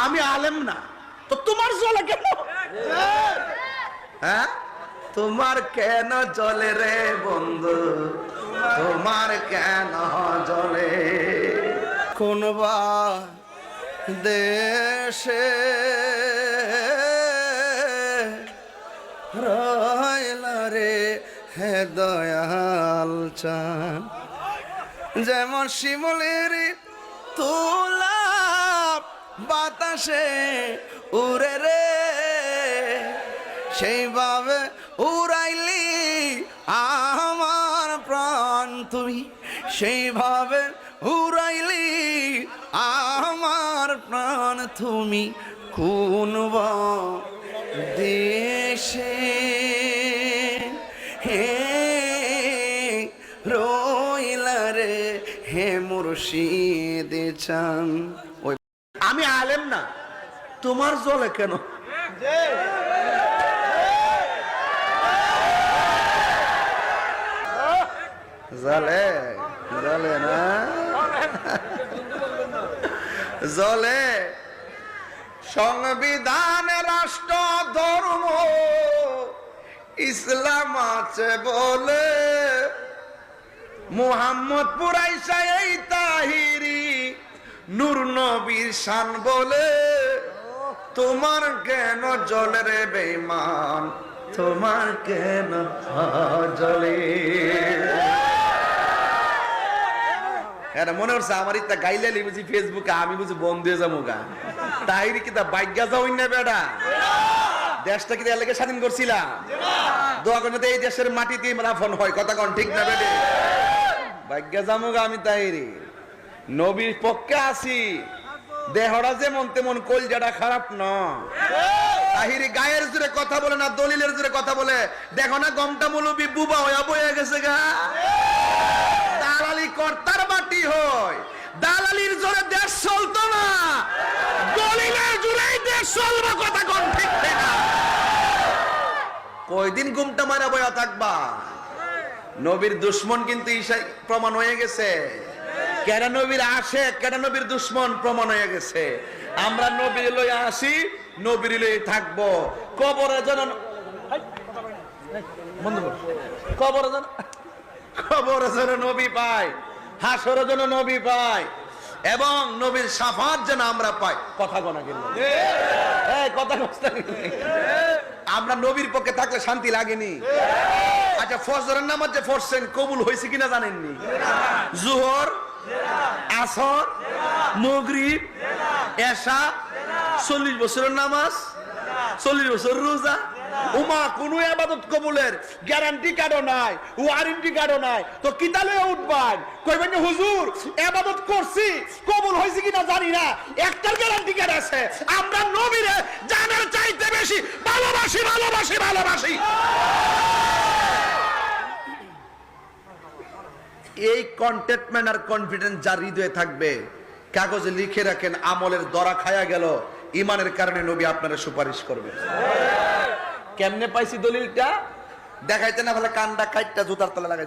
আমি আলেম না, তো তোমার জ্বলে কেন? হ্যাঁ, তোমার কেন জ্বলে রে বন্ধু, তোমার কেন জ্বলে? কোনবা দেশে রইলা রে হে দয়াল চাঁদ, যেমন শিমুলের তুলা বাতাসে উড়ে রে, সেইভাবে উড়াইলি আমার প্রাণ তুমি, সেইভাবে উড়াইলি আমার প্রাণ তুমি। কোন দেশে হে রইলা রে হে মুর্শিদ চান? আমি আলেম না, তোমার জ্বলে কেন? জ্বলে জ্বলে না, জ্বলে। সংবিধান রাষ্ট্র ধর্ম ইসলাম আছে বলে, মুহাম্মদ পুরাইসা এই তাহিরি নূর নবীর শান বলে। তোমার কেন জ্বলে রে বেঈমান, তোমার কেন জ্বলে? মনে হচ্ছে আমার ইত্যা গাইলে বুঝি ফেসবুকে আমি বুঝি বন্ধ হয়ে যাবো গা। তাহিরি কি তা বাইজ্ঞা যাও না বেটা? দেশটা কি এলাকা স্বাধীন করছিলাম? দোয়া করতে এই দেশের মাটিতে রাফন হয়, কথা কন ঠিক না বেটে? বাইজ্ঞা যাবো গা আমি তাহিরি। নবীর পক্ষে আছি, দেহরা যেমন তেমন কলজাটা খারাপ না। তাহিরি গায়ের জোরে কথা বলে না, দলিলের জোরে কথা বলে। দেখো না গমটা মৌলবি বুবা হয়ে বয়ে গেছে গা। দালালি কর্তার মাটি হয়, দালালির জোরে দেশ চলতো না, দলিলের জোরেই দেশ চলবে, কথা কোন ঠিক না? কয়দিন ঘুমটা মারা বয়া থাকবা? নবীর দুশ্মন কিন্তু ঈশাই প্রমাণ হয়ে গেছে। কেডা নবীর আশেক, কেডা নবীর দুশ্মন প্রমাণ হয়ে গেছে। আমরা নবীর লইয়া আসি, নবীর লইয়া থাকবো। কবরে যেন কবরে যেন নবী পায়, হাসরে যেন নবী পায়, এবং নবীর শাফাত যেন আমরা পাই। কথা গোনা কিন্তু কথা আমরা নবীর পক্ষে থাকলে শান্তি লাগেনি? আচ্ছা, ফজরের নামাজ যে পড়ছেন কবুল হয়েছে কিনা জানেননি? জোহর, আসর, মাগরিব, এশা, 40 বছরের নামাজ, 40 বছর রোজা। উমা কোন ইবাদত কবুলের গ্যারান্টি কার্ডও নাই, ওয়ারেন্টি কার্ডও নাই, তো কিতালে উঠবান কইবেন হুজুর ইবাদত করছি কবুল হয়েছে কিনা জানি না, একটার গ্যারান্টি কার্ড আছে, আমরা নবীরে জানের চাইতে বেশি ভালোবাসি ভালোবাসি ভালোবাসি। এই কন্টেন্টমেন্ট আর কনফিডেন্স যার হৃদয়ে থাকবে, কাগজে লিখে রাখেন, আমলের দরা খায়া গেল, ইমানের কারণে নবী আপনারা সুপারিশ করবেন। কেমনে পাইছি দলিলটা? দেখাইতে না ভালো কানটা কাইটটা জুতার তলে লাগাই